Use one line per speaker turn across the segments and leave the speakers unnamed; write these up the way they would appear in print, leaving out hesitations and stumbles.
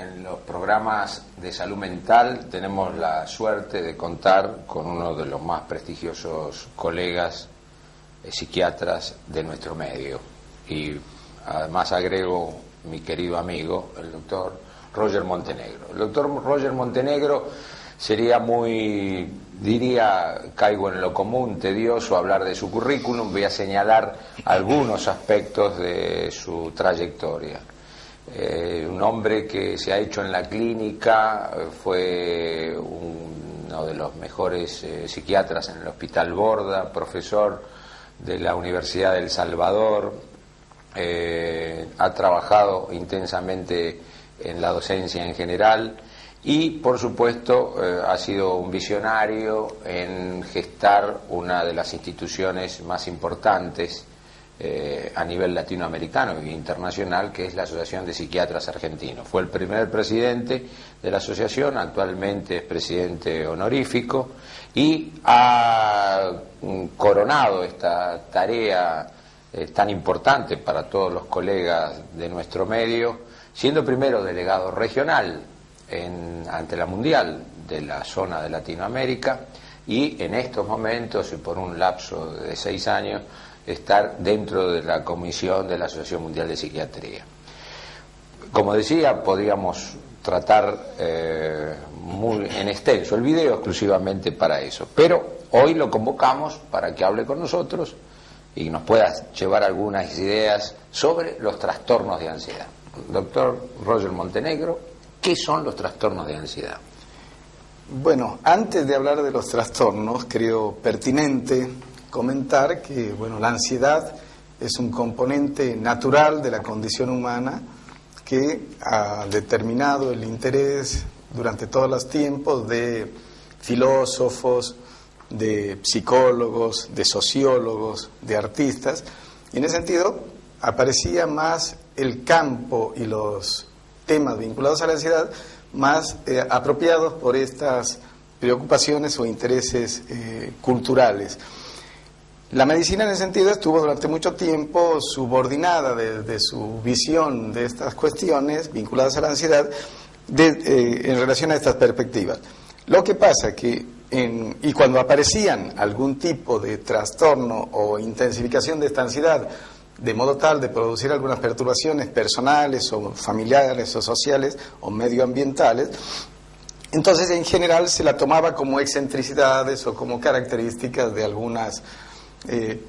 en los programas de salud mental tenemos la suerte de contar con uno de los más prestigiosos colegas psiquiatras de nuestro medio. Y además agrego mi querido amigo, el doctor Roger Montenegro. El doctor Roger Montenegro sería muy, caigo en lo común, tedioso hablar de su currículum. Voy a señalar algunos aspectos de su trayectoria. Un hombre que se ha hecho en la clínica, fue uno de los mejores psiquiatras en el Hospital Borda, profesor de la Universidad del Salvador, ha trabajado intensamente en la docencia en general y, por supuesto, ha sido un visionario en gestar una de las instituciones más importantes a nivel latinoamericano e internacional, que es la Asociación de Psiquiatras Argentinos. Fue el primer presidente de la asociación, actualmente es presidente honorífico, y ha coronado esta tarea tan importante para todos los colegas de nuestro medio, siendo primero delegado regional ante la Mundial de la zona de Latinoamérica, y en estos momentos, y por un lapso de 6 años, estar dentro de la comisión de la Asociación Mundial de Psiquiatría. Como decía, podríamos tratar muy en extenso el video exclusivamente para eso, pero hoy lo convocamos para que hable con nosotros y nos pueda llevar algunas ideas sobre los trastornos de ansiedad. Doctor Roger Montenegro, ¿qué son los trastornos de ansiedad?
Bueno, antes de hablar de los trastornos, creo pertinente comentar que, bueno, la ansiedad es un componente natural de la condición humana que ha determinado el interés durante todos los tiempos de filósofos, de psicólogos, de sociólogos, de artistas, y en ese sentido aparecía más el campo y los temas vinculados a la ansiedad más apropiados por estas preocupaciones o intereses culturales. La medicina en ese sentido estuvo durante mucho tiempo subordinada de su visión de estas cuestiones vinculadas a la ansiedad en relación a estas perspectivas. Lo que pasa que y cuando aparecían algún tipo de trastorno o intensificación de esta ansiedad, de modo tal de producir algunas perturbaciones personales o familiares o sociales o medioambientales, entonces en general se la tomaba como excentricidades o como características de algunas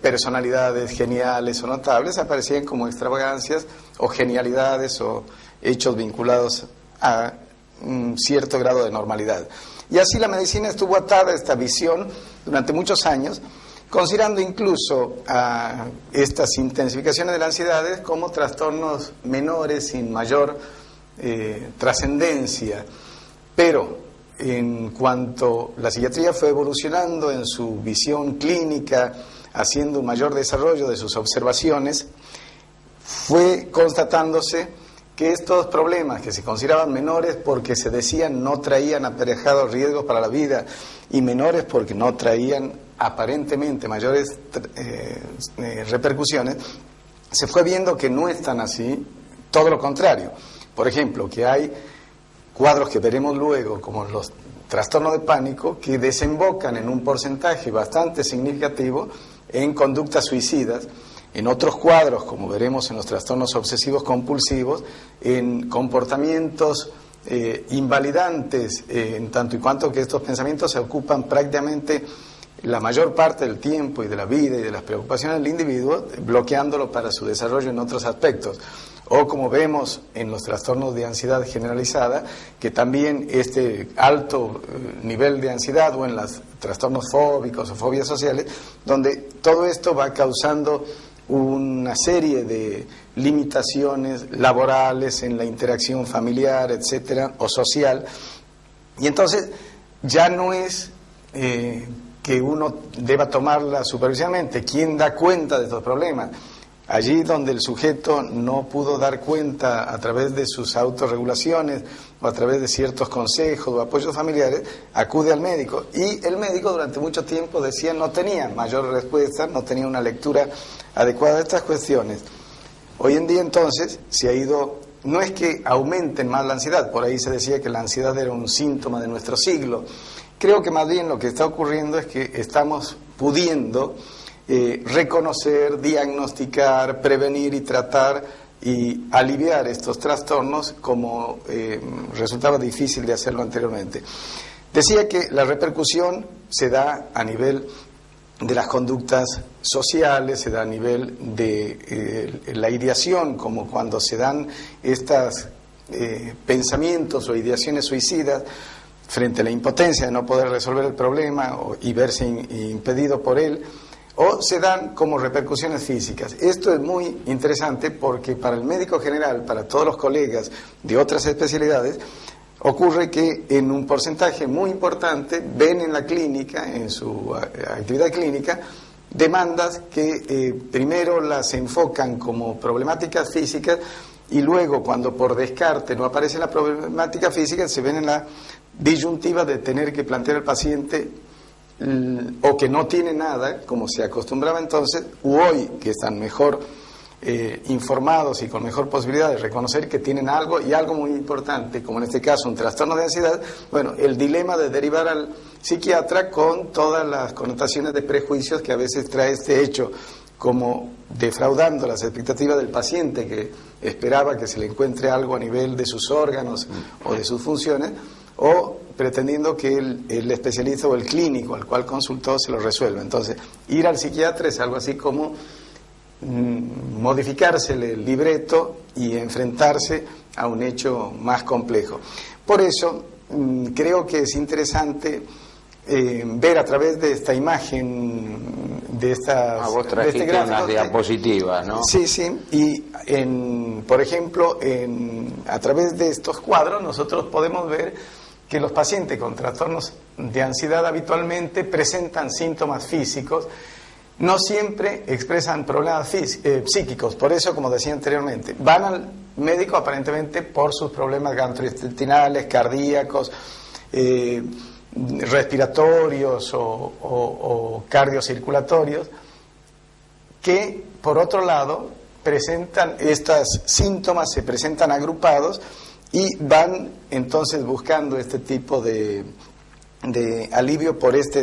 personalidades geniales o notables, aparecían como extravagancias o genialidades o hechos vinculados a un cierto grado de normalidad. Y así la medicina estuvo atada a esta visión durante muchos años, considerando incluso a estas intensificaciones de las ansiedades como trastornos menores sin mayor trascendencia. Pero en cuanto la psiquiatría fue evolucionando en su visión clínica, haciendo un mayor desarrollo de sus observaciones, fue constatándose que estos problemas que se consideraban menores porque se decían no traían aparejados riesgos para la vida y menores porque no traían aparentemente mayores repercusiones, se fue viendo que no es tan así, todo lo contrario. Por ejemplo, que hay cuadros que veremos luego, como los trastornos de pánico, que desembocan en un porcentaje bastante significativo en conductas suicidas, en otros cuadros, como veremos en los trastornos obsesivos compulsivos, en comportamientos invalidantes, en tanto y cuanto que estos pensamientos se ocupan prácticamente la mayor parte del tiempo y de la vida y de las preocupaciones del individuo, bloqueándolo para su desarrollo en otros aspectos. O como vemos en los trastornos de ansiedad generalizada, que también este alto nivel de ansiedad, o en los trastornos fóbicos o fobias sociales, donde todo esto va causando una serie de limitaciones laborales en la interacción familiar, etcétera, o social. Y entonces ya no es que uno deba tomarla supervisivamente. ¿Quién da cuenta de estos problemas? Allí donde el sujeto no pudo dar cuenta a través de sus autorregulaciones o a través de ciertos consejos o apoyos familiares, acude al médico. Y el médico durante mucho tiempo decía no tenía mayor respuesta, no tenía una lectura adecuada de estas cuestiones. Hoy en día entonces se ha ido no es que aumenten más la ansiedad, por ahí se decía que la ansiedad era un síntoma de nuestro siglo. Creo que más bien lo que está ocurriendo es que estamos pudiendo reconocer, diagnosticar, prevenir y tratar y aliviar estos trastornos como resultaba difícil de hacerlo anteriormente. Decía que la repercusión se da a nivel de las conductas sociales, se da a nivel de la ideación, como cuando se dan estos pensamientos o ideaciones suicidas frente a la impotencia de no poder resolver el problema y verse impedido por él, o se dan como repercusiones físicas. Esto es muy interesante porque para el médico general, para todos los colegas de otras especialidades, ocurre que en un porcentaje muy importante ven en la clínica, en su actividad clínica, demandas que primero las enfocan como problemáticas físicas y luego, cuando por descarte no aparece la problemática física, se ven en la disyuntiva de tener que plantear al paciente o que no tiene nada, como se acostumbraba entonces, u hoy que están mejor informados y con mejor posibilidad de reconocer que tienen algo, y algo muy importante, como en este caso un trastorno de ansiedad, bueno, el dilema de derivar al psiquiatra con todas las connotaciones de prejuicios que a veces trae este hecho, como defraudando las expectativas del paciente que esperaba que se le encuentre algo a nivel de sus órganos o de sus funciones, o pretendiendo que el especialista o el clínico al cual consultó se lo resuelva. Entonces, ir al psiquiatra es algo así como modificársele el libreto y enfrentarse a un hecho más complejo. Por eso creo que es interesante ver a través de esta imagen, de estas,
vos trajiste
de este gráfico,
unas diapositivas, ¿no?
Sí, sí, y por ejemplo, a través de estos cuadros nosotros podemos ver que los pacientes con trastornos de ansiedad habitualmente presentan síntomas físicos. No siempre expresan problemas psíquicos, por eso, como decía anteriormente, van al médico aparentemente por sus problemas gastrointestinales, cardíacos, respiratorios o cardiocirculatorios, que por otro lado presentan estos síntomas, se presentan agrupados y van entonces buscando este tipo de alivio por esta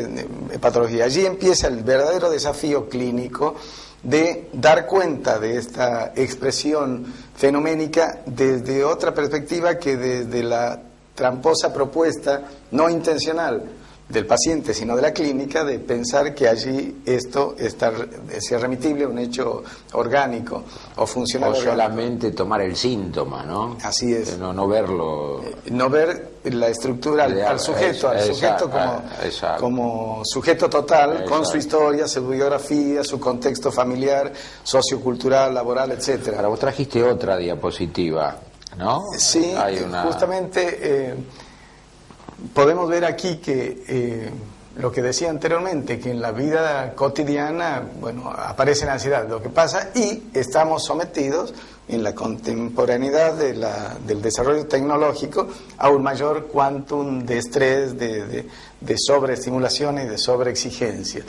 patología. Allí empieza el verdadero desafío clínico de dar cuenta de esta expresión fenoménica desde otra perspectiva que desde la tramposa propuesta no intencional del paciente, sino de la clínica, de pensar que allí esto sea remitible a un hecho orgánico o funcional. O
solamente tomar el síntoma, ¿no?
Así es.
No verlo.
No ver la estructura al sujeto, como sujeto total, exacto, con su historia, su biografía, su contexto familiar, sociocultural, laboral, etcétera.
Ahora vos trajiste otra diapositiva, ¿no?
Sí, justamente podemos ver aquí que lo que decía anteriormente, que en la vida cotidiana, bueno, aparece la ansiedad, lo que pasa, y estamos sometidos en la contemporaneidad del desarrollo tecnológico a un mayor quantum de estrés, de sobreestimulación y de sobreexigencia.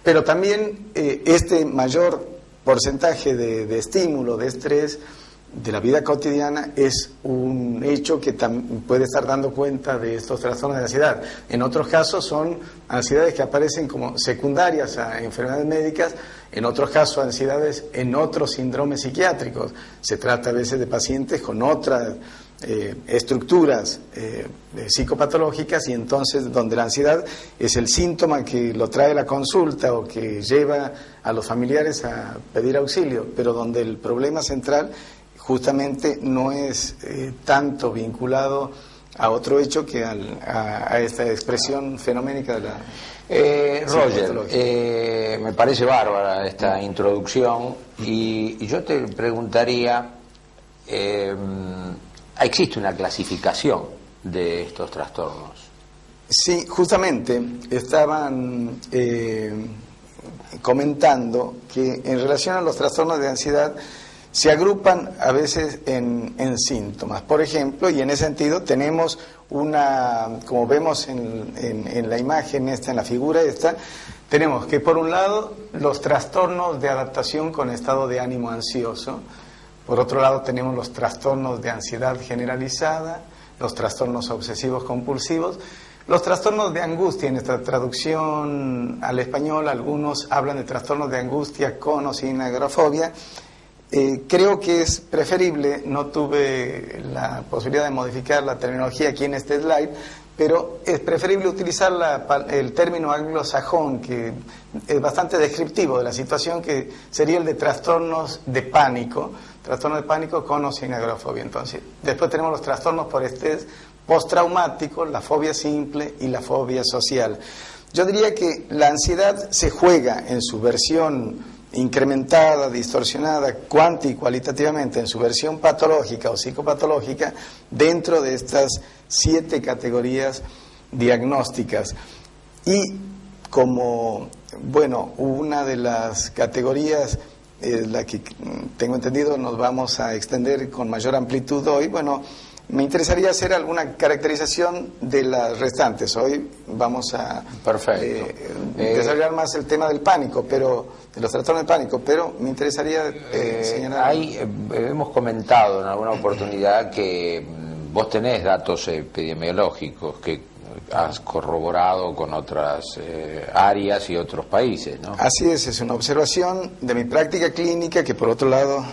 Pero también este mayor porcentaje de estímulo, de estrés, de la vida cotidiana es un hecho que puede estar dando cuenta de estos trastornos de ansiedad. En otros casos son ansiedades que aparecen como secundarias a enfermedades médicas, en otros casos ansiedades en otros síndromes psiquiátricos. Se trata a veces de pacientes con otras estructuras psicopatológicas, y entonces donde la ansiedad es el síntoma que lo trae la consulta o que lleva a los familiares a pedir auxilio, pero donde el problema central justamente no es tanto vinculado a otro hecho que a esta expresión fenoménica de la
Roger, me parece bárbara esta introducción, y yo te preguntaría, ¿existe una clasificación de estos trastornos?
Sí, justamente estaban comentando que en relación a los trastornos de ansiedad se agrupan a veces en síntomas. Por ejemplo, y en ese sentido tenemos como vemos en la imagen esta, en la figura esta, tenemos que por un lado los trastornos de adaptación con estado de ánimo ansioso, Por otro lado tenemos los trastornos de ansiedad generalizada, los trastornos obsesivos compulsivos, los trastornos de angustia. En nuestra traducción al español algunos hablan de trastornos de angustia con o sin agorafobia. Creo que es preferible, no tuve la posibilidad de modificar la terminología aquí en este slide, pero es preferible utilizar el término anglosajón, que es bastante descriptivo de la situación, que sería el de trastornos de pánico con o sin agorafobia. Entonces, después tenemos los trastornos por estrés postraumático, la fobia simple y la fobia social. Yo diría que la ansiedad se juega en su versión incrementada, distorsionada, cuanti y cualitativamente, en su versión patológica o psicopatológica, dentro de estas 7 categorías diagnósticas. Y como, bueno, una de las categorías, la que tengo entendido nos vamos a extender con mayor amplitud hoy, bueno, me interesaría hacer alguna caracterización de las restantes. Hoy vamos a desarrollar más el tema del pánico, pero de los trastornos de pánico, pero me interesaría señalar...
hemos comentado en alguna oportunidad que vos tenés datos epidemiológicos que has corroborado con otras áreas y otros países, ¿no?
Así es una observación de mi práctica clínica que por otro lado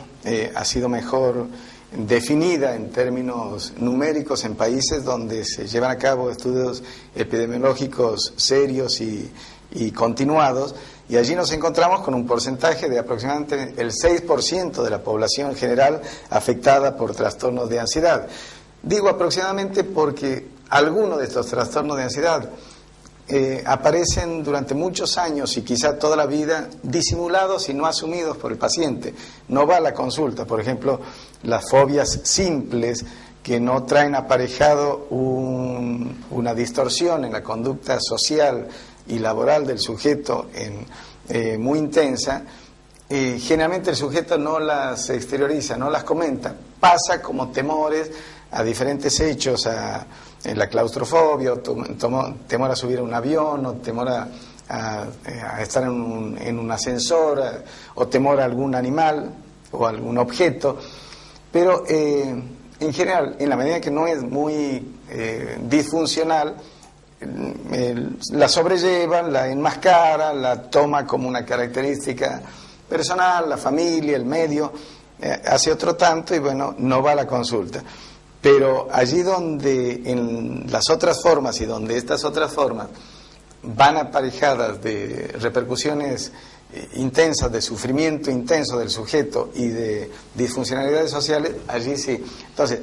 ha sido mejor definida en términos numéricos en países donde se llevan a cabo estudios epidemiológicos serios y continuados, y allí nos encontramos con un porcentaje de aproximadamente el 6% de la población general afectada por trastornos de ansiedad. Digo aproximadamente porque algunos de estos trastornos de ansiedad aparecen durante muchos años y quizá toda la vida disimulados y no asumidos por el paciente. No va a la consulta. Por ejemplo, las fobias simples que no traen aparejado una distorsión en la conducta social y laboral del sujeto muy intensa, generalmente el sujeto no las exterioriza, no las comenta, pasa como temores a diferentes hechos, la claustrofobia, o temor a subir a un avión, o temor a estar en un ascensor, o temor a algún animal o algún objeto, pero en general, en la medida que no es muy disfuncional, la sobrelleva, la enmascara, la toma como una característica personal, la familia, el medio, hace otro tanto y bueno, no va a la consulta. Pero allí donde en las otras formas y donde estas otras formas van aparejadas de repercusiones intensas, de sufrimiento intenso del sujeto y de disfuncionalidades sociales, allí sí. Entonces,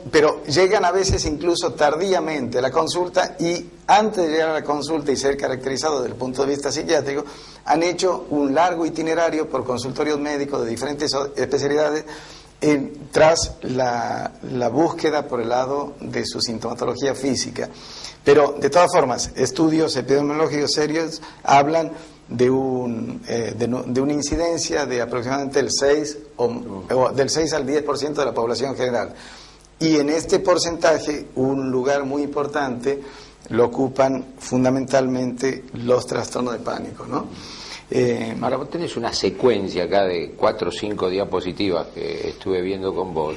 pero llegan a veces incluso tardíamente a la consulta, y antes de llegar a la consulta y ser caracterizados desde el punto de vista psiquiátrico, han hecho un largo itinerario por consultorios médicos de diferentes especialidades tras la búsqueda por el lado de su sintomatología física. Pero, de todas formas, estudios epidemiológicos serios hablan de una incidencia de aproximadamente del 6 al 10% de la población general. Y en este porcentaje, un lugar muy importante lo ocupan fundamentalmente los trastornos de pánico, ¿no?
Ahora, vos tenés una secuencia acá de 4 o 5 diapositivas que estuve viendo con vos,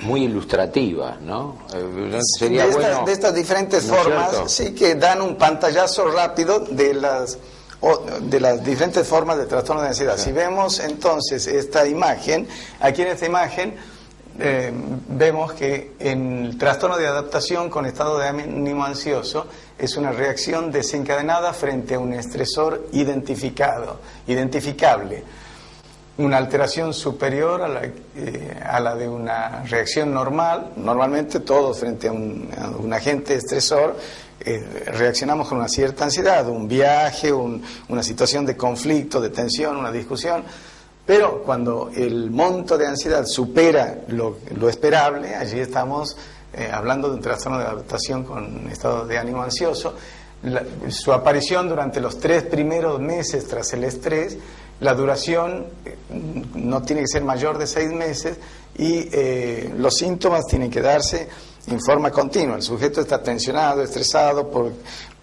muy ilustrativas, ¿no? Sería
de estas diferentes formas, sí, que dan un pantallazo rápido de las diferentes formas de trastorno de ansiedad. Sí. Si vemos entonces esta imagen, aquí en esta imagen vemos que en el trastorno de adaptación con estado de ánimo ansioso es una reacción desencadenada frente a un estresor identificable, una alteración superior a la de una reacción normal. Normalmente todos frente a un agente estresor reaccionamos con una cierta ansiedad, un viaje, una situación de conflicto, de tensión, una discusión. Pero cuando el monto de ansiedad supera lo esperable, allí estamos hablando de un trastorno de adaptación con estado de ánimo ansioso. Su aparición durante los 3 primeros meses tras el estrés, la duración no tiene que ser mayor de 6 meses y los síntomas tienen que darse en forma continua. El sujeto está tensionado, estresado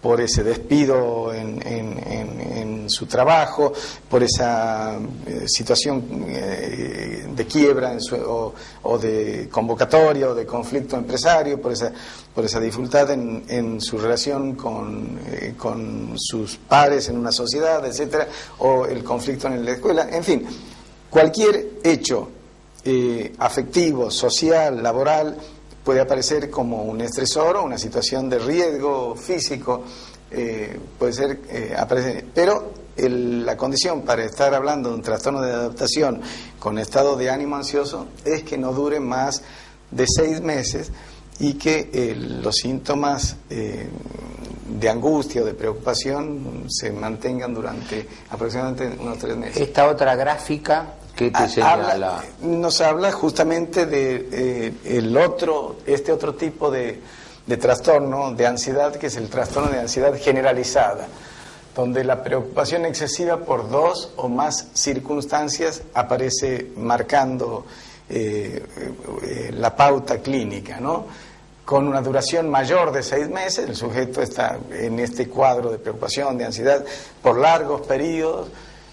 por ese despido en su trabajo, por esa situación de quiebra o de convocatoria o de conflicto empresario, por esa dificultad en su relación con sus pares en una sociedad, etcétera, o el conflicto en la escuela, en fin, cualquier hecho afectivo, social, laboral, puede aparecer como un estresor o una situación de riesgo físico, puede ser, pero la condición para estar hablando de un trastorno de adaptación con estado de ánimo ansioso es que no dure más de 6 meses y que los síntomas de angustia o de preocupación se mantengan durante aproximadamente unos 3 meses.
Esta otra gráfica que te señala
nos habla justamente de este otro tipo de trastorno de ansiedad, que es el trastorno de ansiedad generalizada, donde la preocupación excesiva por 2 o más circunstancias aparece marcando la pauta clínica, ¿no? Con una duración mayor de 6 meses, el sujeto está en este cuadro de preocupación, de ansiedad, por largos periodos,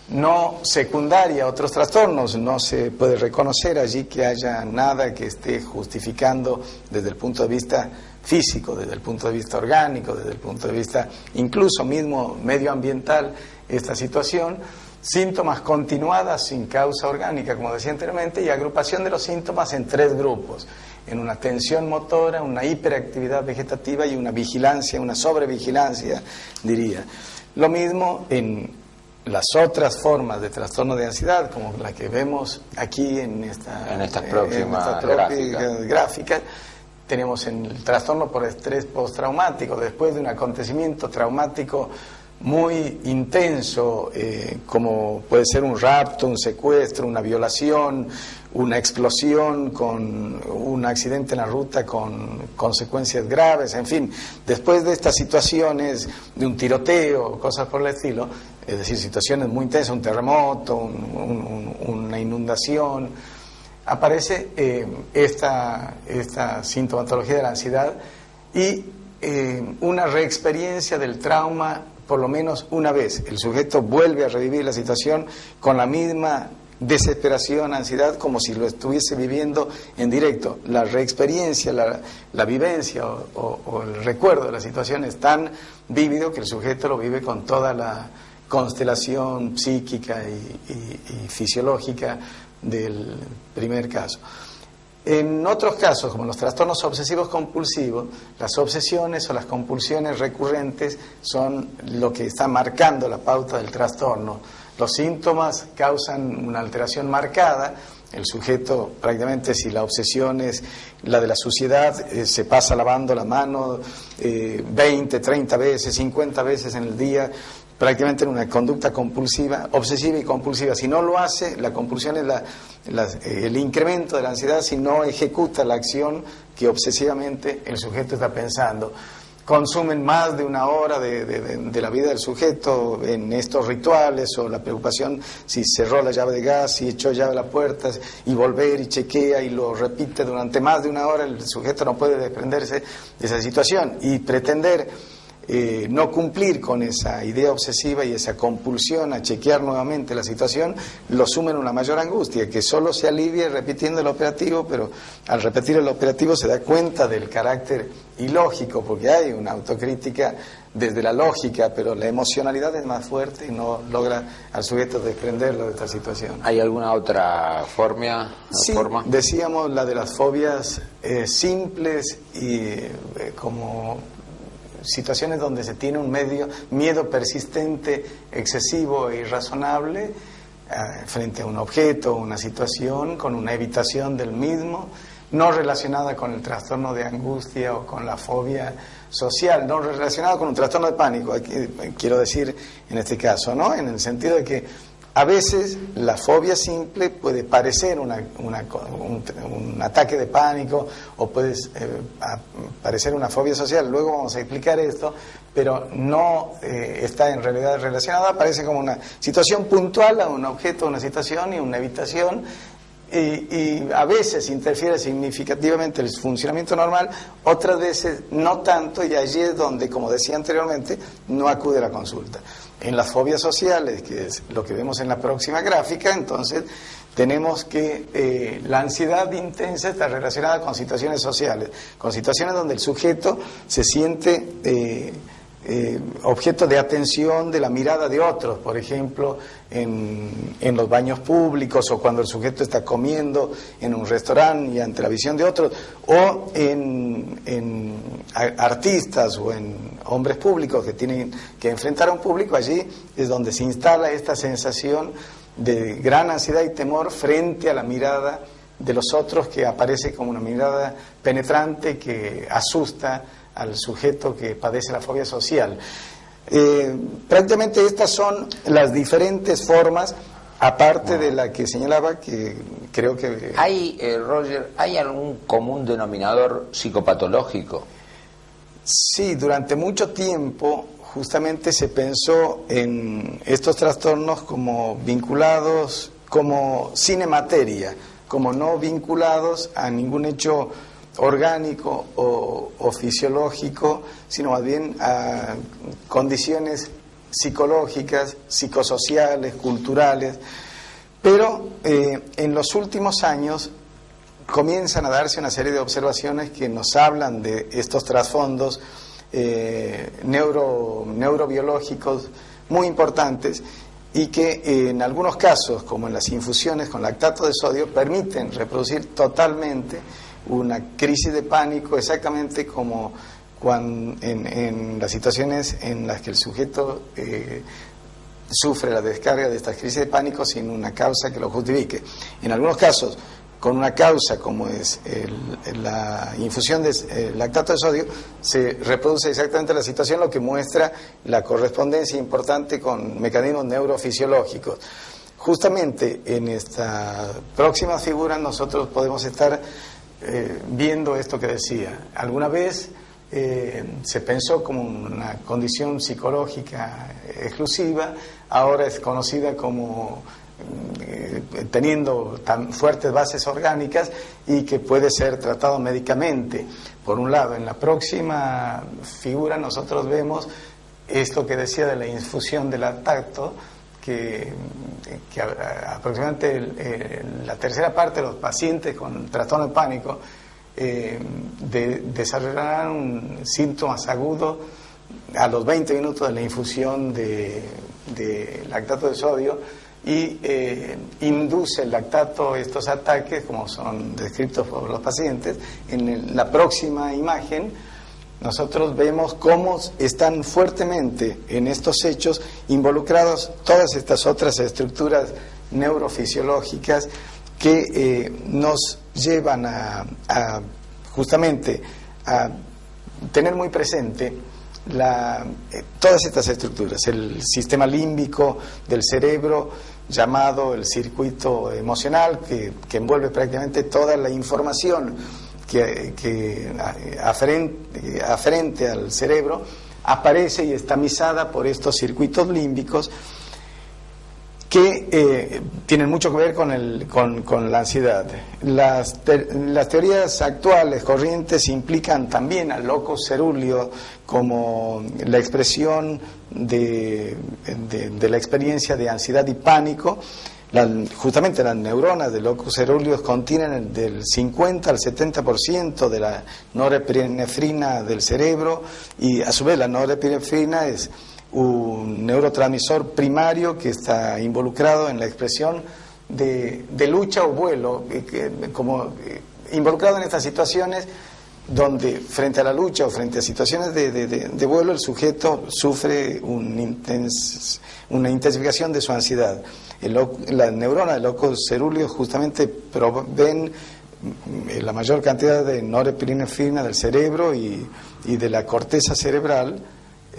no secundaria a otros trastornos, no se puede reconocer allí que haya nada que esté justificando desde el punto de vista físico, desde el punto de vista orgánico, desde el punto de vista incluso mismo medioambiental, esta situación. Síntomas continuadas sin causa orgánica, como decía anteriormente, y agrupación de los síntomas en 3 grupos, en una tensión motora, una hiperactividad vegetativa y una vigilancia, una sobrevigilancia, diría. Lo mismo en las otras formas de trastorno de ansiedad, como la que vemos aquí en estas próximas gráficas. Tenemos en el trastorno por estrés postraumático, después de un acontecimiento traumático muy intenso, como puede ser un rapto, un secuestro, una violación, una explosión, con un accidente en la ruta con consecuencias graves, en fin, después de estas situaciones de un tiroteo, cosas por el estilo, es decir, situaciones muy intensas, un terremoto, una inundación, aparece esta sintomatología de la ansiedad y una reexperiencia del trauma por lo menos una vez. El sujeto vuelve a revivir la situación con la misma desesperación, ansiedad, como si lo estuviese viviendo en directo. La reexperiencia, la vivencia o el recuerdo de la situación es tan vívido que el sujeto lo vive con toda la constelación psíquica y fisiológica del primer caso. En otros casos, como los trastornos obsesivos compulsivos, las obsesiones o las compulsiones recurrentes son lo que está marcando la pauta del trastorno. Los síntomas causan una alteración marcada. El sujeto, prácticamente, si la obsesión es la de la suciedad, se pasa lavando la mano 20, 30 veces, 50 veces en el día, prácticamente en una conducta compulsiva, obsesiva y compulsiva. Si no lo hace, la compulsión es el incremento de la ansiedad si no ejecuta la acción que obsesivamente el sujeto está pensando. Consumen más de 1 hora de la vida del sujeto en estos rituales, o la preocupación si cerró la llave de gas, si echó llave a la puerta, y volver y chequea y lo repite durante más de 1 hora. El sujeto no puede desprenderse de esa situación y pretender no cumplir con esa idea obsesiva y esa compulsión a chequear nuevamente la situación, lo sume en una mayor angustia, que solo se alivia repitiendo el operativo, pero al repetir el operativo se da cuenta del carácter ilógico, porque hay una autocrítica desde la lógica, pero la emocionalidad es más fuerte y no logra al sujeto desprenderlo de esta situación.
¿Hay alguna otra forma?
Sí, decíamos la de las fobias simples y como situaciones donde se tiene un miedo persistente, excesivo e irrazonable frente a un objeto o una situación, con una evitación del mismo, no relacionada con el trastorno de angustia o con la fobia social, no relacionada con un trastorno de pánico, quiero decir en este caso, ¿no? En el sentido de que a veces la fobia simple puede parecer un ataque de pánico, o puede parecer una fobia social. Luego vamos a explicar esto, pero no está en realidad relacionada. Parece como una situación puntual a un objeto, una situación y una evitación y a veces interfiere significativamente el funcionamiento normal, otras veces no tanto, y allí es donde, como decía anteriormente, no acude a la consulta. En las fobias sociales, que es lo que vemos en la próxima gráfica, entonces tenemos que la ansiedad intensa está relacionada con situaciones sociales, con situaciones donde el sujeto se siente objeto de atención de la mirada de otros, por ejemplo, en los baños públicos, o cuando el sujeto está comiendo en un restaurante y ante la visión de otros, o en artistas o en hombres públicos que tienen que enfrentar a un público. Allí es donde se instala esta sensación de gran ansiedad y temor frente a la mirada de los otros, que aparece como una mirada penetrante que asusta al sujeto que padece la fobia social. Prácticamente estas son las diferentes formas, aparte de la que señalaba, que creo que...
¿Hay, Roger, ¿hay algún común denominador psicopatológico?
Sí, durante mucho tiempo justamente se pensó en estos trastornos como vinculados, como cinemateria, como no vinculados a ningún hecho orgánico o fisiológico, sino más bien a condiciones psicológicas, psicosociales, culturales. Pero en los últimos años comienzan a darse una serie de observaciones que nos hablan de estos trasfondos neurobiológicos muy importantes, y que en algunos casos, como en las infusiones con lactato de sodio, permiten reproducir totalmente una crisis de pánico, exactamente como cuando en las situaciones en las que el sujeto sufre la descarga de estas crisis de pánico sin una causa que lo justifique. En algunos casos, con una causa como es la infusión de lactato de sodio, se reproduce exactamente la situación, lo que muestra la correspondencia importante con mecanismos neurofisiológicos. Justamente en esta próxima figura nosotros podemos estar viendo esto que decía. Alguna vez se pensó como una condición psicológica exclusiva, ahora es conocida como teniendo tan fuertes bases orgánicas y que puede ser tratado médicamente. Por un lado, en la próxima figura nosotros vemos esto que decía de la infusión de lactato, que aproximadamente la tercera parte de los pacientes con trastorno de pánico desarrollarán síntomas agudos a los 20 minutos de la infusión de lactato de sodio, y induce el lactato estos ataques, como son descritos por los pacientes. En la próxima imagen nosotros vemos cómo están fuertemente en estos hechos involucrados todas estas otras estructuras neurofisiológicas que nos llevan justamente a tener muy presente todas estas estructuras, el sistema límbico del cerebro, llamado el circuito emocional, que envuelve prácticamente toda la información que aferente al cerebro, aparece y está tamizada por estos circuitos límbicos que tienen mucho que ver con la ansiedad. Las teorías actuales corrientes implican también al locus cerúleo como la expresión de la experiencia de ansiedad y pánico. Justamente las neuronas del locus cerúleo contienen del 50 al 70% de la norepinefrina del cerebro, y a su vez la norepinefrina es un neurotransmisor primario que está involucrado en la expresión de lucha o vuelo, involucrado en estas situaciones donde frente a la lucha o frente a situaciones de vuelo el sujeto sufre una intensificación de su ansiedad. Las neuronas del locus cerúleo justamente proveen la mayor cantidad de norepinefrina del cerebro y de la corteza cerebral,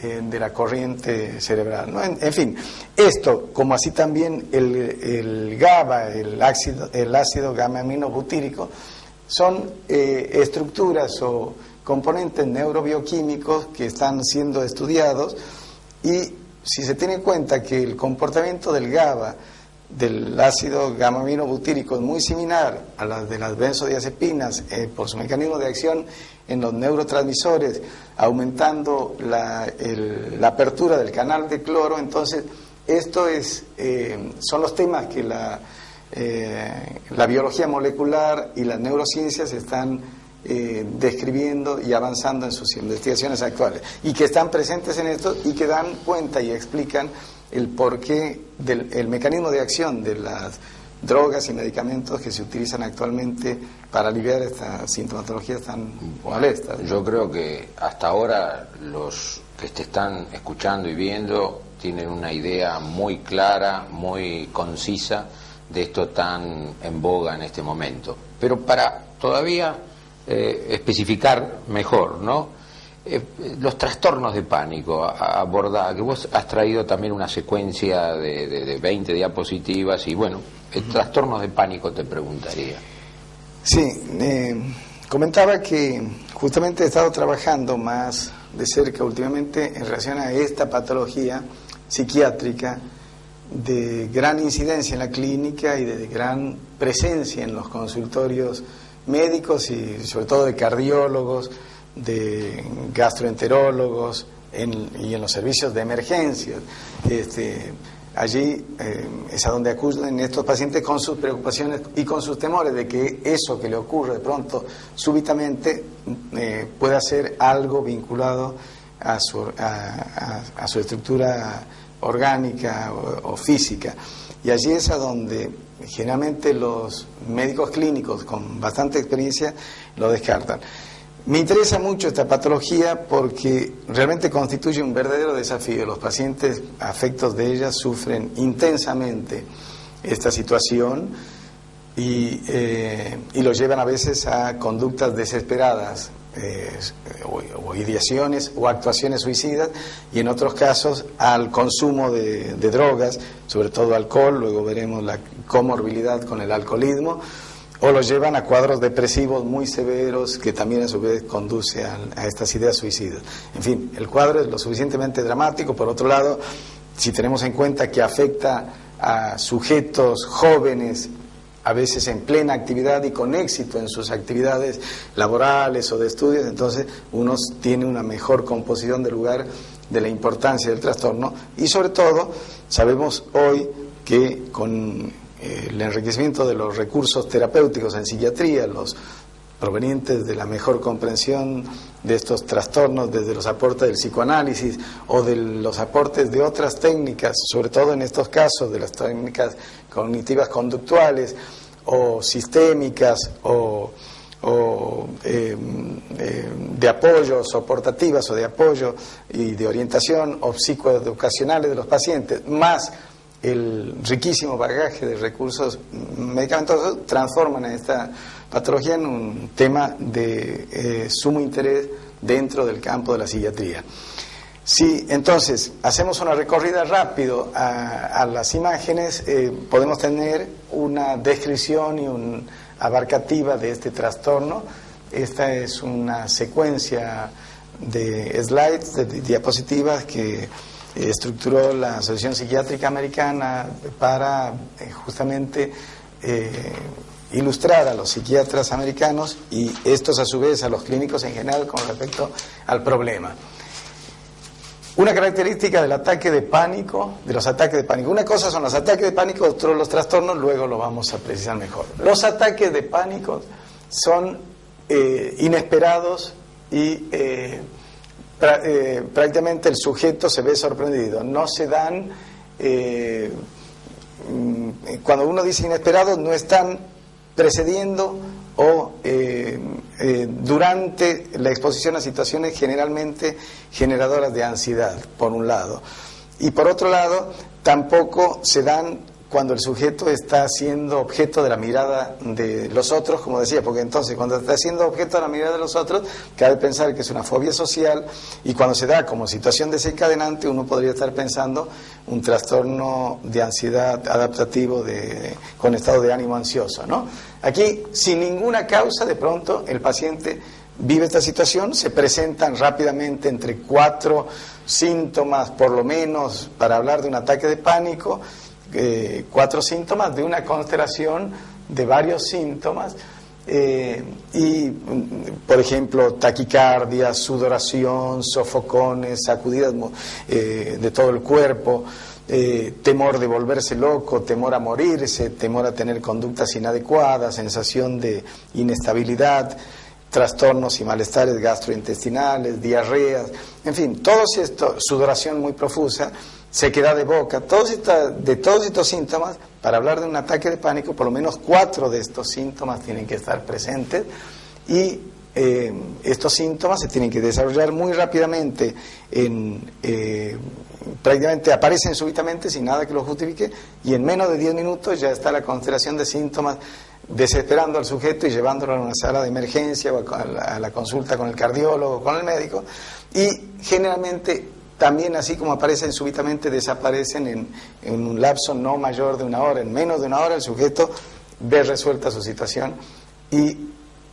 de la corriente cerebral, ¿no? En fin, esto, como así también el GABA, el ácido gamma-aminobutírico, son estructuras o componentes neurobioquímicos que están siendo estudiados, y si se tiene en cuenta que el comportamiento del GABA del ácido gamma-aminobutírico es muy similar a la de las benzodiazepinas por su mecanismo de acción en los neurotransmisores, aumentando la apertura del canal de cloro. Entonces, esto son los temas que la biología molecular y las neurociencias están describiendo y avanzando en sus investigaciones actuales, y que están presentes en esto y que dan cuenta y explican el porqué el mecanismo de acción de las drogas y medicamentos que se utilizan actualmente para aliviar estas sintomatologías tan molestas.
Yo creo que hasta ahora los que te están escuchando y viendo tienen una idea muy clara, muy concisa de esto tan en boga en este momento. Pero para todavía especificar mejor, ¿no? Los trastornos de pánico abordada, que vos has traído también una secuencia de 20 diapositivas y bueno, trastornos de pánico te preguntaría.
Sí, comentaba que justamente he estado trabajando más de cerca últimamente en relación a esta patología psiquiátrica de gran incidencia en la clínica y de gran presencia en los consultorios médicos y sobre todo de cardiólogos, de gastroenterólogos y en los servicios de emergencia. Allí es a donde acuden estos pacientes con sus preocupaciones y con sus temores de que eso que le ocurre de pronto súbitamente pueda ser algo vinculado a su estructura orgánica o física. Y allí es a donde generalmente los médicos clínicos con bastante experiencia lo descartan. Me interesa mucho esta patología porque realmente constituye un verdadero desafío. Los pacientes afectos de ella sufren intensamente esta situación y los llevan a veces a conductas desesperadas, o ideaciones o actuaciones suicidas, y en otros casos al consumo de drogas, sobre todo alcohol. Luego veremos la comorbilidad con el alcoholismo, o los llevan a cuadros depresivos muy severos que también a su vez conduce a estas ideas suicidas. En fin, el cuadro es lo suficientemente dramático. Por otro lado, si tenemos en cuenta que afecta a sujetos jóvenes, a veces en plena actividad y con éxito en sus actividades laborales o de estudios, entonces uno tiene una mejor composición del lugar de la importancia del trastorno. Y sobre todo, sabemos hoy que con el enriquecimiento de los recursos terapéuticos en psiquiatría, los provenientes de la mejor comprensión de estos trastornos desde los aportes del psicoanálisis o de los aportes de otras técnicas, sobre todo en estos casos de las técnicas cognitivas conductuales o sistémicas o de apoyo, soportativas o de apoyo y de orientación o psicoeducacionales de los pacientes, más el riquísimo bagaje de recursos medicamentosos, transforman a esta patología en un tema de sumo interés dentro del campo de la psiquiatría. Si entonces hacemos una recorrida rápido a las imágenes, podemos tener una descripción y una abarcativa de este trastorno. Esta es una secuencia de slides, de diapositivas que estructuró la Asociación Psiquiátrica Americana para justamente ilustrar a los psiquiatras americanos y estos a su vez a los clínicos en general con respecto al problema. Una característica del ataque de pánico, de los ataques de pánico. Una cosa son los ataques de pánico, otro los trastornos, luego lo vamos a precisar mejor. Los ataques de pánico son inesperados y prácticamente el sujeto se ve sorprendido. No se dan, cuando uno dice inesperados, no están precediendo o durante la exposición a situaciones generalmente generadoras de ansiedad, por un lado. Y por otro lado, tampoco se dan cuando el sujeto está siendo objeto de la mirada de los otros, como decía, porque entonces cuando está siendo objeto de la mirada de los otros, cabe pensar que es una fobia social, y cuando se da como situación desencadenante, uno podría estar pensando un trastorno de ansiedad adaptativo con estado de ánimo ansioso, ¿no? Aquí, sin ninguna causa, de pronto el paciente vive esta situación, se presentan rápidamente entre 4 síntomas, por lo menos, para hablar de un ataque de pánico. 4 síntomas de una constelación de varios síntomas. Y, por ejemplo, taquicardia, sudoración, sofocones, sacudidas de todo el cuerpo, temor de volverse loco, temor a morirse, temor a tener conductas inadecuadas, sensación de inestabilidad, trastornos y malestares gastrointestinales, diarreas, en fin, todos estos, sudoración muy profusa, sequedad de boca, de todos estos síntomas. Para hablar de un ataque de pánico, por lo menos 4 de estos síntomas tienen que estar presentes, y estos síntomas se tienen que desarrollar muy rápidamente, prácticamente aparecen súbitamente sin nada que lo justifique, y en menos de 10 minutos ya está la constelación de síntomas desesperando al sujeto y llevándolo a una sala de emergencia o a la consulta con el cardiólogo, con el médico, y generalmente también, así como aparecen súbitamente, desaparecen en un lapso no mayor de 1 hora. En menos de 1 hora el sujeto ve resuelta su situación y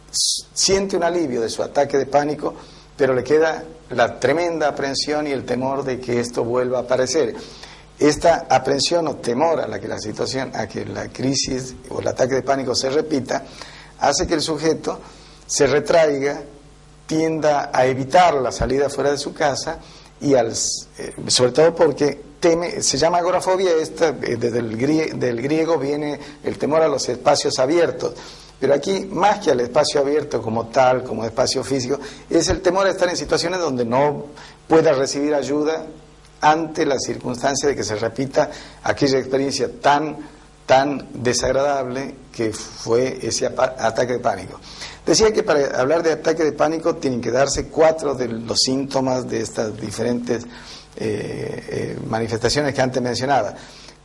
siente un alivio de su ataque de pánico, pero le queda la tremenda aprensión y el temor de que esto vuelva a aparecer. Esta aprensión o temor a que la crisis o el ataque de pánico se repita, hace que el sujeto se retraiga, tienda a evitar la salida fuera de su casa, y sobre todo porque teme, se llama agorafobia. Desde del griego viene el temor a los espacios abiertos, pero aquí, más que al espacio abierto como tal, como espacio físico, es el temor a estar en situaciones donde no pueda recibir ayuda ante la circunstancia de que se repita aquella experiencia tan desagradable que fue ese ataque de pánico. Decía que para hablar de ataque de pánico tienen que darse 4 de los síntomas de estas diferentes manifestaciones que antes mencionaba.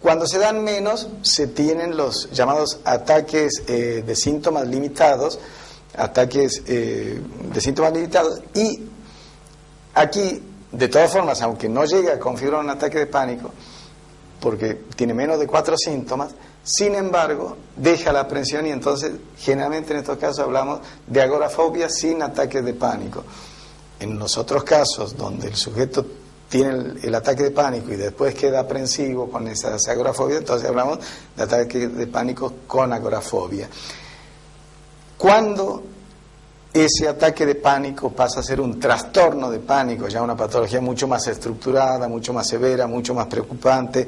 Cuando se dan menos, se tienen los llamados ataques de síntomas limitados, y aquí, de todas formas, aunque no llegue a configurar un ataque de pánico, porque tiene menos de 4 síntomas, sin embargo, deja la aprensión, y entonces, generalmente en estos casos hablamos de agorafobia sin ataques de pánico. En los otros casos, donde el sujeto tiene el ataque de pánico y después queda aprensivo con esa agorafobia, entonces hablamos de ataque de pánico con agorafobia. Cuando ese ataque de pánico pasa a ser un trastorno de pánico, ya una patología mucho más estructurada, mucho más severa, mucho más preocupante,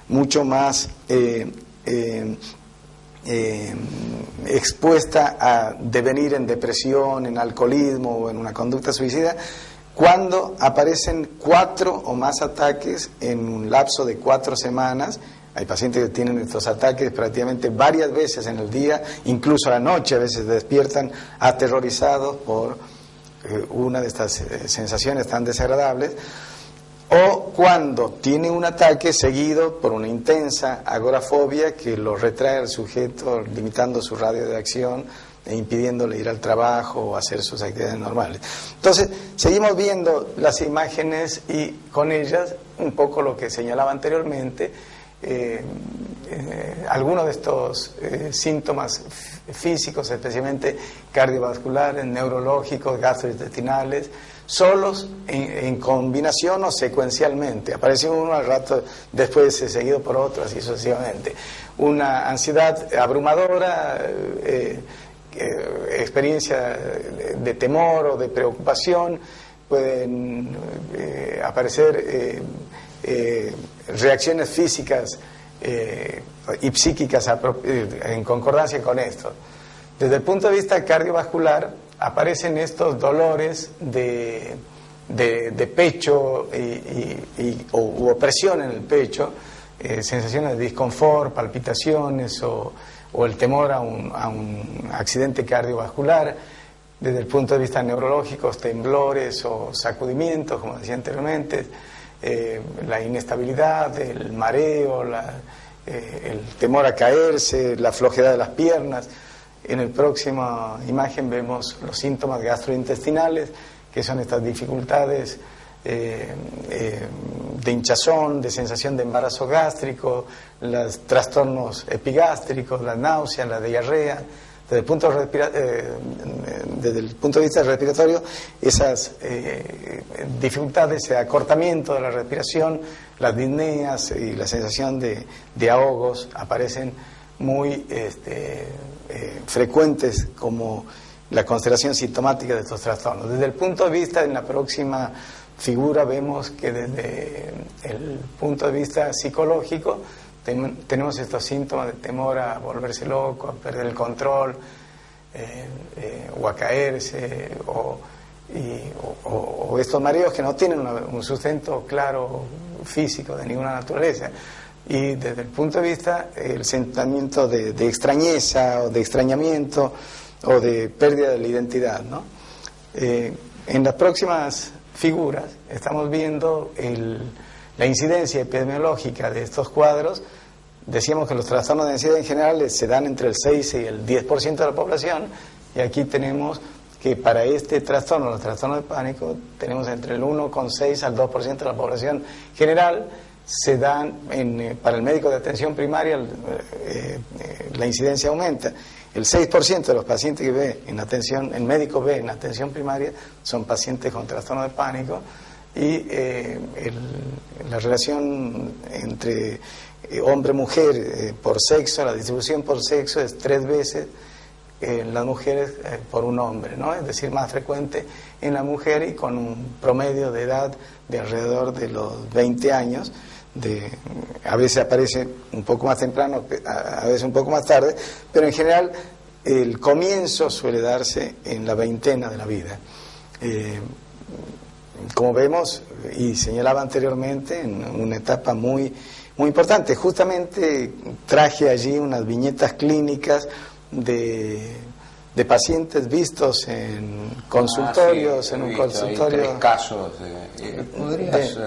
mucho más expuesta a devenir en depresión, en alcoholismo o en una conducta suicida, cuando aparecen 4 o más ataques en un lapso de 4 semanas. Hay pacientes que tienen estos ataques prácticamente varias veces en el día, incluso a la noche, a veces despiertan aterrorizados por una de estas sensaciones tan desagradables, o cuando tiene un ataque seguido por una intensa agorafobia que lo retrae al sujeto, limitando su radio de acción e impidiéndole ir al trabajo o hacer sus actividades normales. Entonces, seguimos viendo las imágenes y con ellas un poco lo que señalaba anteriormente. Algunos de estos síntomas físicos, especialmente cardiovasculares, neurológicos, gastrointestinales, solos, en combinación o secuencialmente. Aparece uno al rato, después seguido por otro, así sucesivamente. Una ansiedad abrumadora, experiencia de temor o de preocupación, pueden aparecer reacciones físicas y psíquicas en concordancia con esto. Desde el punto de vista cardiovascular, aparecen estos dolores de pecho u opresión en el pecho, sensaciones de disconfort, palpitaciones o el temor a un accidente cardiovascular. Desde el punto de vista neurológico, temblores o sacudimientos, como decía anteriormente, la inestabilidad, el mareo, el temor a caerse, la flojedad de las piernas. En la próxima imagen vemos los síntomas gastrointestinales, que son estas dificultades de hinchazón, de sensación de embarazo gástrico, los trastornos epigástricos, la náusea, la diarrea, desde el punto de vista respiratorio, esas dificultades de acortamiento de la respiración, las disneas y la sensación de ahogos aparecen muy frecuentes como la constelación sintomática de estos trastornos. Desde el punto de vista, en la próxima figura vemos que desde el punto de vista psicológico tenemos estos síntomas de temor a volverse loco, a perder el control, o a caerse, o estos mareos que no tienen un sustento claro físico de ninguna naturaleza. Y desde el punto de vista, el sentimiento de extrañeza o de extrañamiento o de pérdida de la identidad, ¿no? En las próximas figuras estamos viendo la incidencia epidemiológica de estos cuadros. Decíamos que los trastornos de ansiedad en general se dan entre el 6 y el 10% de la población, y aquí tenemos que para este trastorno, los trastornos de pánico, tenemos entre el 1,6 al 2% de la población general. Se dan para el médico de atención primaria, la incidencia aumenta. El 6% de los pacientes que ve el médico ve en atención primaria son pacientes con trastorno de pánico, y la relación entre hombre-mujer por sexo, la distribución por sexo es 3 veces en las mujeres por un hombre, ¿no? Es decir, más frecuente en la mujer, y con un promedio de edad de alrededor de los 20 años. A veces aparece un poco más temprano, a veces un poco más tarde, pero en general el comienzo suele darse en la veintena de la vida. Como vemos y señalaba anteriormente, en una etapa muy importante. Justamente traje allí unas viñetas clínicas de pacientes vistos en consultorios, en un consultorio.
3 casos. ¿Podrías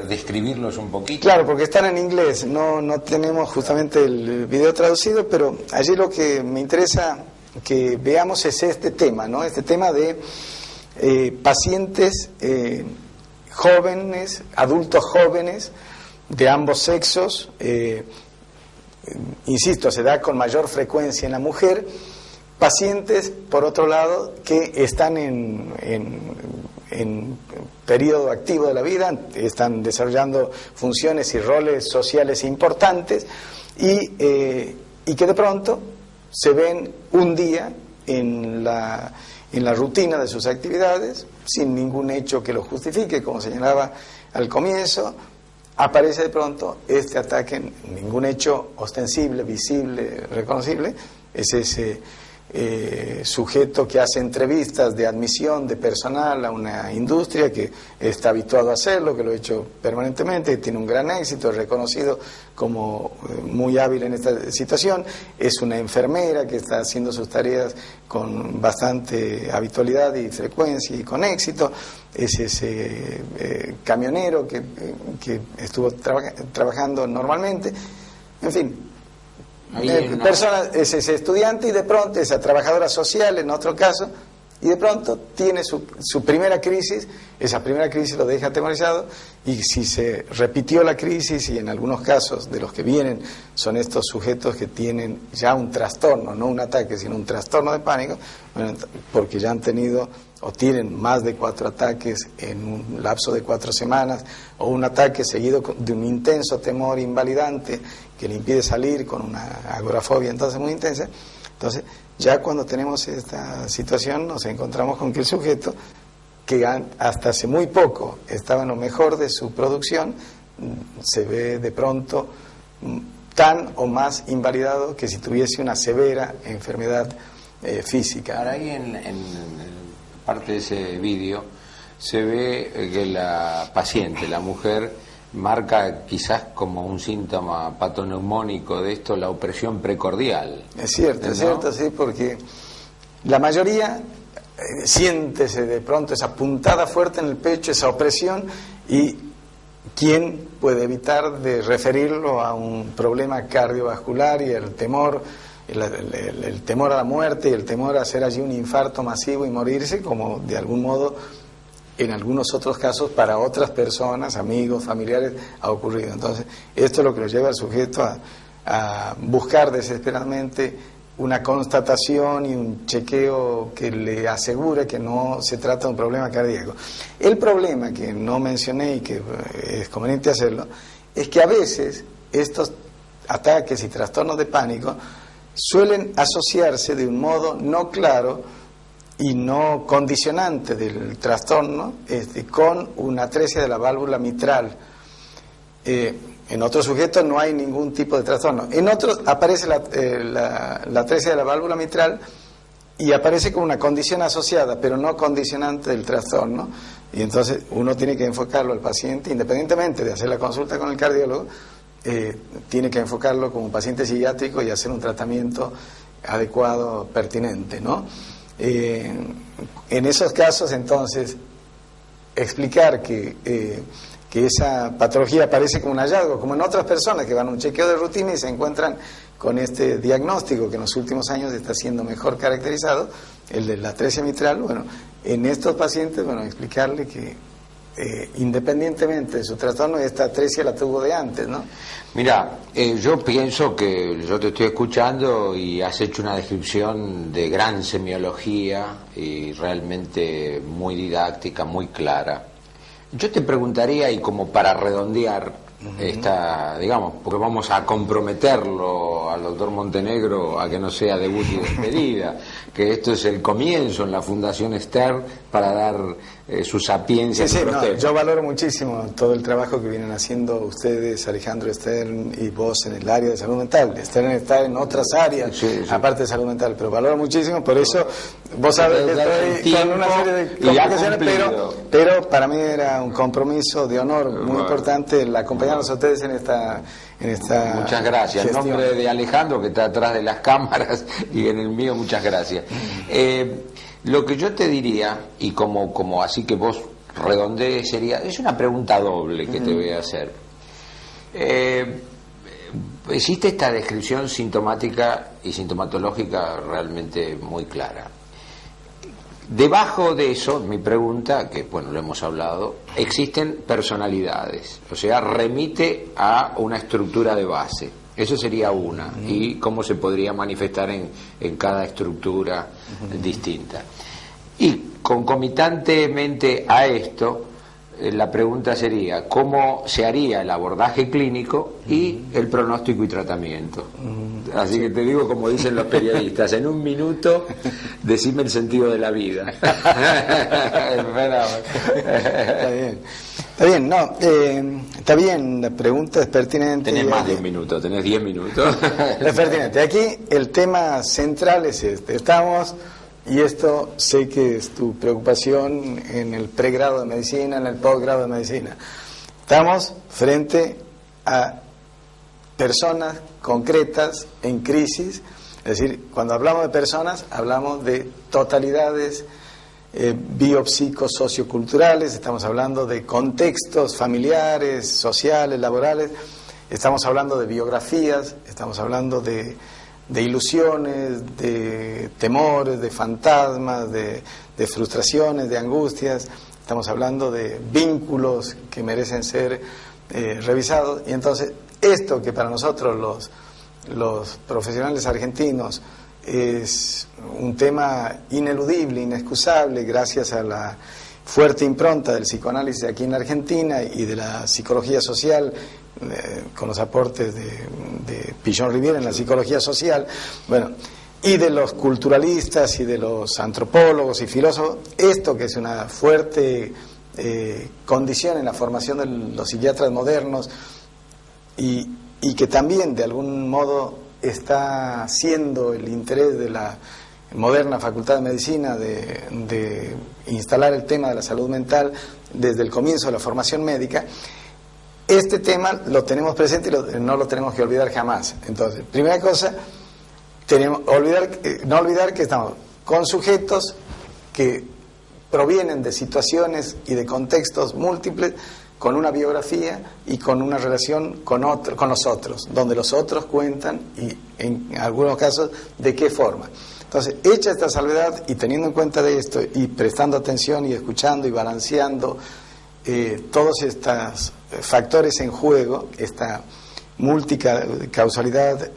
describirlos un poquito?
Claro, porque están en inglés, no tenemos justamente el video traducido, pero allí lo que me interesa que veamos es este tema, ¿no? Este tema de pacientes jóvenes, adultos jóvenes, de ambos sexos. Insisto, se da con mayor frecuencia en la mujer. Pacientes, por otro lado, que están en periodo activo de la vida, están desarrollando funciones y roles sociales importantes, y que de pronto se ven un día en la rutina de sus actividades, sin ningún hecho que lo justifique, como señalaba al comienzo. Aparece de pronto este ataque, ningún hecho ostensible, visible, reconocible. Es ese sujeto que hace entrevistas de admisión de personal a una industria, que está habituado a hacerlo, que lo ha hecho permanentemente, tiene un gran éxito, es reconocido como muy hábil en esta situación. Es una enfermera que está haciendo sus tareas con bastante habitualidad y frecuencia y con éxito. Es ese camionero que estuvo trabajando normalmente. En fin, es ese estudiante, y de pronto esa trabajadora social en otro caso, y de pronto tiene su primera crisis. Esa primera crisis lo deja atemorizado, y si se repitió la crisis, y en algunos casos de los que vienen son estos sujetos que tienen ya un trastorno, no un ataque sino un trastorno de pánico, bueno, porque ya han tenido o tienen más de 4 ataques en un lapso de 4 semanas, o un ataque seguido de un intenso temor invalidante que le impide salir, con una agorafobia entonces muy intensa. Entonces, ya cuando tenemos esta situación, nos encontramos con que el sujeto, que hasta hace muy poco estaba en lo mejor de su producción, se ve de pronto tan o más invalidado que si tuviese una severa enfermedad física.
Ahora, ahí en parte de ese vídeo se ve que la paciente, la mujer, marca quizás como un síntoma patoneumónico de esto la opresión precordial.
Es cierto, ¿no? Es cierto, sí, porque la mayoría siéntese de pronto esa puntada fuerte en el pecho, esa opresión, y ¿quién puede evitar de referirlo a un problema cardiovascular y el temor? El temor a la muerte y el temor a hacer allí un infarto masivo y morirse, como de algún modo en algunos otros casos para otras personas, amigos, familiares, ha ocurrido. Entonces, esto es lo que lo lleva al sujeto a buscar desesperadamente una constatación y un chequeo que le asegure que no se trata de un problema cardíaco. El problema que no mencioné y que es conveniente hacerlo es que a veces estos ataques y trastornos de pánico suelen asociarse de un modo no claro y no condicionante del trastorno con una atresia de la válvula mitral. En otros sujetos no hay ningún tipo de trastorno. En otros aparece la atresia de la válvula mitral y aparece como una condición asociada, pero no condicionante del trastorno. Y entonces uno tiene que enfocarlo al paciente, independientemente de hacer la consulta con el cardiólogo, tiene que enfocarlo como un paciente psiquiátrico y hacer un tratamiento adecuado, pertinente, ¿no? En esos casos, entonces, explicar que esa patología aparece como un hallazgo, como en otras personas que van a un chequeo de rutina y se encuentran con este diagnóstico que en los últimos años está siendo mejor caracterizado, el de la atresia mitral. Bueno, en estos pacientes, bueno, explicarle que independientemente de su trastorno, esta atresia la tuvo de antes, ¿no?
Mira, yo pienso que yo te estoy escuchando y has hecho una descripción de gran semiología y realmente muy didáctica, muy clara. Yo te preguntaría, y como para redondear esta, digamos, porque vamos a comprometerlo al doctor Montenegro a que no sea debut y despedida, que esto es el comienzo en la Fundación Stern para dar su sapiencia.
Sí, no, yo valoro muchísimo todo el trabajo que vienen haciendo ustedes, Alejandro Stern y vos, en el área de salud mental. Stern está en otras áreas, aparte de salud mental, pero valoro muchísimo, por eso vos sabés que estoy con una serie de complicaciones, pero para mí era un compromiso de honor muy importante el acompañarnos a ustedes en esta
muchas gracias. En nombre de Alejandro, que está atrás de las cámaras, y en el mío, muchas gracias. Lo que yo te diría, y como así que vos redondees, es una pregunta doble que te voy a hacer. Existe esta descripción sintomática y sintomatológica realmente muy clara. Debajo de eso, mi pregunta, que bueno, lo hemos hablado, existen personalidades, o sea, remite a una estructura de base. Eso sería una, y cómo se podría manifestar en cada estructura distinta. Y concomitantemente a esto, la pregunta sería, ¿cómo se haría el abordaje clínico y el pronóstico y tratamiento? Así que te digo, como dicen los periodistas, en un minuto, decime el sentido de la vida.
Está bien, no, está bien, la pregunta es pertinente.
Tenés más de un minuto, tenés 10 minutos.
Es pertinente. Aquí el tema central es este. Estamos, y esto sé que es tu preocupación en el pregrado de medicina, en el posgrado de medicina. Estamos frente a personas concretas en crisis, es decir, cuando hablamos de personas, hablamos de totalidades biopsicosocioculturales, estamos hablando de contextos familiares, sociales, laborales, estamos hablando de biografías, estamos hablando de ilusiones, de temores, de fantasmas, de frustraciones, de angustias, estamos hablando de vínculos que merecen ser revisados. Y entonces esto que para nosotros los profesionales argentinos es un tema ineludible, inexcusable, gracias a la fuerte impronta del psicoanálisis aquí en la Argentina y de la psicología social, con los aportes de Pichon Rivière en la psicología social, bueno, y de los culturalistas y de los antropólogos y filósofos, esto que es una fuerte condición en la formación de los psiquiatras modernos y que también de algún modo está siendo el interés de la moderna Facultad de Medicina de instalar el tema de la salud mental desde el comienzo de la formación médica. Este tema lo tenemos presente y no lo tenemos que olvidar jamás. Entonces, primera cosa, no olvidar que estamos con sujetos que provienen de situaciones y de contextos múltiples, con una biografía y con una relación con los otros, donde los otros cuentan y en algunos casos de qué forma. Entonces, hecha esta salvedad y teniendo en cuenta de esto y prestando atención y escuchando y balanceando todos estos factores en juego, esta multicausalidad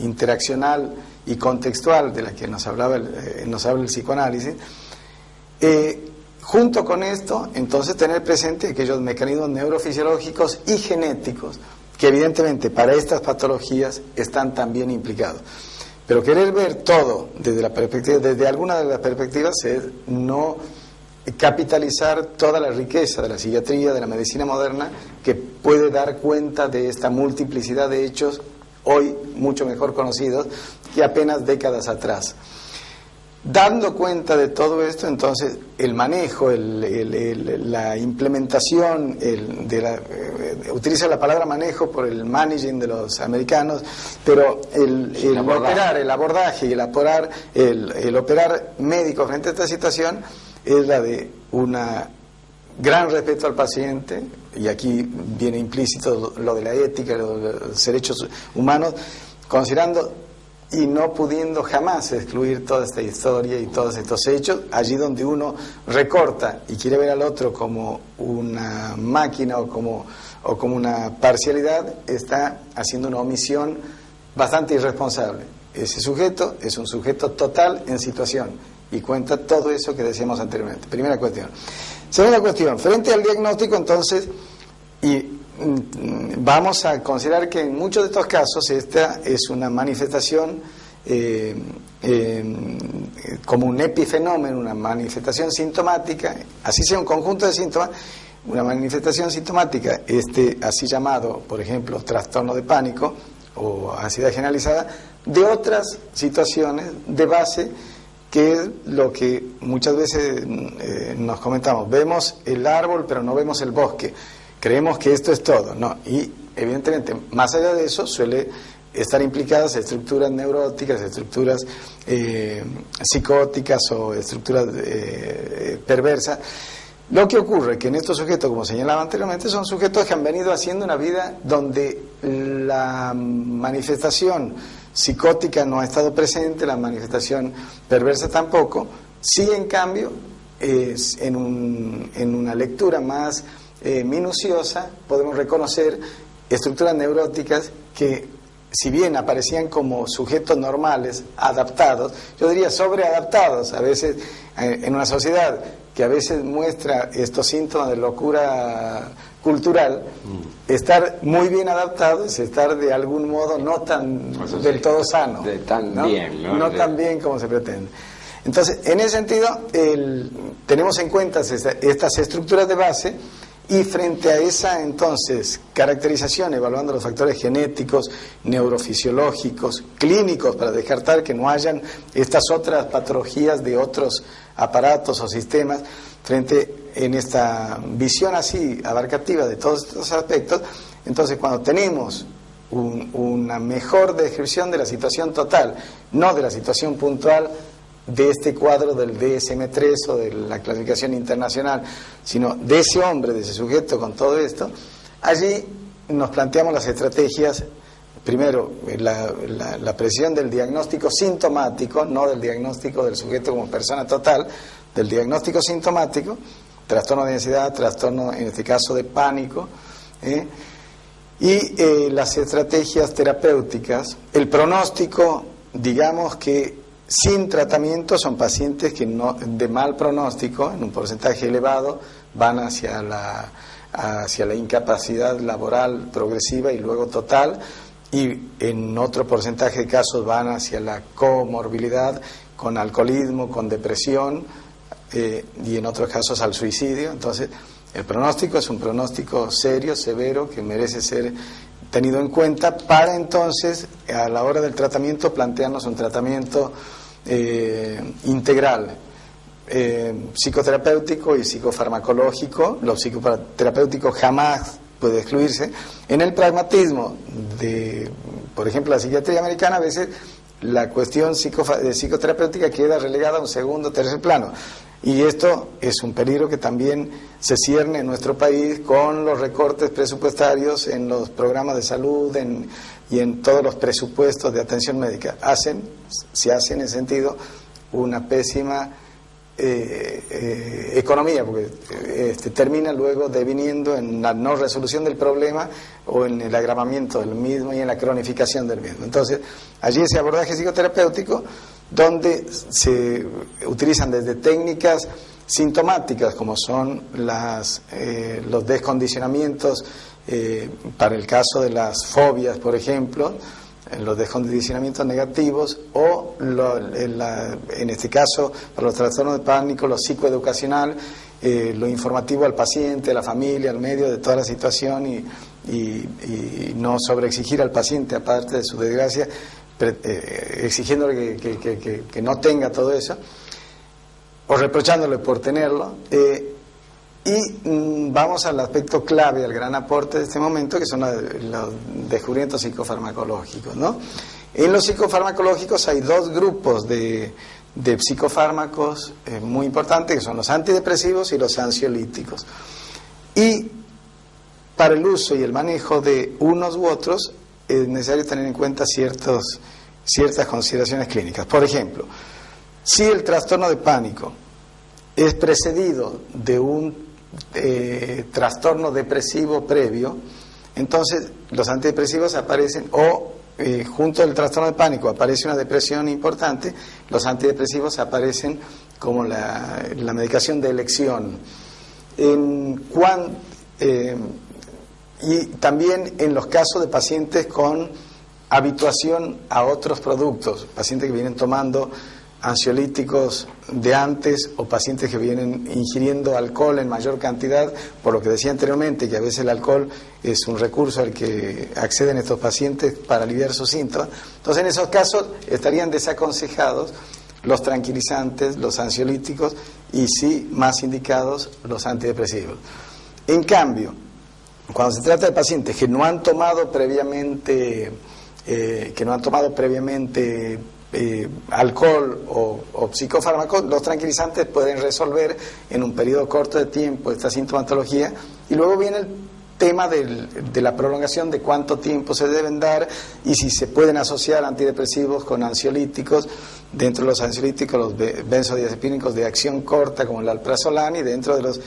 interaccional y contextual de la que nos habla el psicoanálisis, junto con esto, entonces tener presente aquellos mecanismos neurofisiológicos y genéticos que evidentemente para estas patologías están también implicados. Pero querer ver todo desde la perspectiva, desde alguna de las perspectivas, es no capitalizar toda la riqueza de la psiquiatría, de la medicina moderna, que puede dar cuenta de esta multiplicidad de hechos hoy mucho mejor conocidos que apenas décadas atrás. Dando cuenta de todo esto, entonces el manejo, la implementación, utiliza la palabra manejo por el managing de los americanos, pero el abordaje y el operar médico frente a esta situación es la de una gran respeto al paciente, y aquí viene implícito lo de la ética, lo de los derechos humanos, considerando y no pudiendo jamás excluir toda esta historia y todos estos hechos. Allí donde uno recorta y quiere ver al otro como una máquina o como una parcialidad, está haciendo una omisión bastante irresponsable. Ese sujeto es un sujeto total en situación y cuenta todo eso que decíamos anteriormente. Primera cuestión. Segunda cuestión, frente al diagnóstico, entonces, vamos a considerar que en muchos de estos casos esta es una manifestación como un epifenómeno, una manifestación sintomática, así sea un conjunto de síntomas, una manifestación sintomática, así llamado, por ejemplo, trastorno de pánico o ansiedad generalizada, de otras situaciones de base, que es lo que muchas veces nos comentamos. Vemos el árbol pero no vemos el bosque. Creemos que esto es todo, ¿no? Y evidentemente, más allá de eso, suele estar implicadas estructuras neuróticas, estructuras psicóticas o estructuras perversas. Lo que ocurre que en estos sujetos, como señalaba anteriormente, son sujetos que han venido haciendo una vida donde la manifestación psicótica no ha estado presente, la manifestación perversa tampoco. Sí, en cambio, en una lectura más minuciosa podemos reconocer estructuras neuróticas que, si bien aparecían como sujetos normales, adaptados, yo diría sobreadaptados, a veces en una sociedad que a veces muestra estos síntomas de locura cultural, estar muy bien adaptado es estar de algún modo no tan del todo sano, no tan bien como se pretende. Entonces, en ese sentido, tenemos en cuenta estas estructuras de base. Y frente a esa, entonces, caracterización, evaluando los factores genéticos, neurofisiológicos, clínicos, para descartar que no hayan estas otras patologías de otros aparatos o sistemas, en esta visión así abarcativa de todos estos aspectos, entonces cuando tenemos una mejor descripción de la situación total, no de la situación puntual, de este cuadro del DSM-3 o de la clasificación internacional, sino de ese hombre, de ese sujeto con todo esto, allí nos planteamos las estrategias. Primero, la precisión del diagnóstico sintomático, no del diagnóstico del sujeto como persona total, del diagnóstico sintomático, trastorno de ansiedad, trastorno en este caso de pánico, y las estrategias terapéuticas. El pronóstico, digamos que sin tratamiento son pacientes que de mal pronóstico, en un porcentaje elevado, van hacia la incapacidad laboral progresiva y luego total, y en otro porcentaje de casos van hacia la comorbilidad con alcoholismo, con depresión, y en otros casos al suicidio. Entonces, el pronóstico es un pronóstico serio, severo, que merece ser tenido en cuenta para entonces, a la hora del tratamiento, plantearnos un tratamiento integral, psicoterapéutico y psicofarmacológico. Lo psicoterapéutico jamás puede excluirse. En el pragmatismo por ejemplo, la psiquiatría americana, a veces la cuestión psicoterapéutica queda relegada a un segundo o tercer plano, y esto es un peligro que también se cierne en nuestro país con los recortes presupuestarios en los programas de salud y en todos los presupuestos de atención médica. Se hace en ese sentido una pésima economía, porque termina luego deviniendo en la no resolución del problema o en el agravamiento del mismo y en la cronificación del mismo. Entonces, allí ese abordaje psicoterapéutico, donde se utilizan desde técnicas sintomáticas, como son los descondicionamientos, para el caso de las fobias, por ejemplo, los descondicionamientos negativos, o en este caso, para los trastornos de pánico, lo psicoeducacional, lo informativo al paciente, a la familia, al medio de toda la situación, y no sobreexigir al paciente, aparte de su desgracia, exigiéndole que no tenga todo eso, o reprochándole por tenerlo. Y vamos al aspecto clave, al gran aporte de este momento, que son los descubrimientos psicofarmacológicos, ¿no? En los psicofarmacológicos hay dos grupos de psicofármacos muy importantes, que son los antidepresivos y los ansiolíticos. Y para el uso y el manejo de unos u otros es necesario tener en cuenta ciertas consideraciones clínicas. Por ejemplo, si el trastorno de pánico es precedido de un trastorno depresivo previo, entonces los antidepresivos aparecen, o junto al trastorno de pánico aparece una depresión importante, los antidepresivos aparecen como la medicación de elección. Y también en los casos de pacientes con habituación a otros productos, pacientes que vienen tomando ansiolíticos de antes, o pacientes que vienen ingiriendo alcohol en mayor cantidad, por lo que decía anteriormente, que a veces el alcohol es un recurso al que acceden estos pacientes para aliviar sus síntomas. Entonces, en esos casos estarían desaconsejados los tranquilizantes, los ansiolíticos, y sí más indicados los antidepresivos. En cambio, cuando se trata de pacientes que no han tomado previamente alcohol o psicofármacos, los tranquilizantes pueden resolver en un periodo corto de tiempo esta sintomatología, y luego viene el tema de la prolongación, de cuánto tiempo se deben dar y si se pueden asociar antidepresivos con ansiolíticos. Dentro de los ansiolíticos, los benzodiazepínicos de acción corta, como el alprazolam, y dentro de los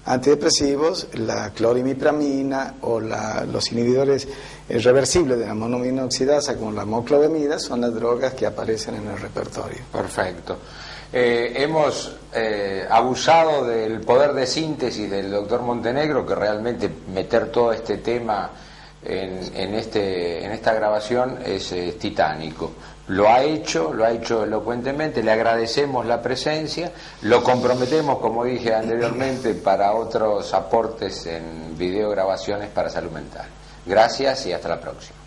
antidepresivos, la clorimipramina o los inhibidores reversibles de la monoamina oxidasa, como la moclobemida, son las drogas que aparecen en el repertorio.
Perfecto. Hemos abusado del poder de síntesis del doctor Montenegro, que realmente meter todo este tema en esta grabación es titánico. Lo ha hecho elocuentemente, le agradecemos la presencia, lo comprometemos, como dije anteriormente, para otros aportes en videograbaciones para salud mental. Gracias y hasta la próxima.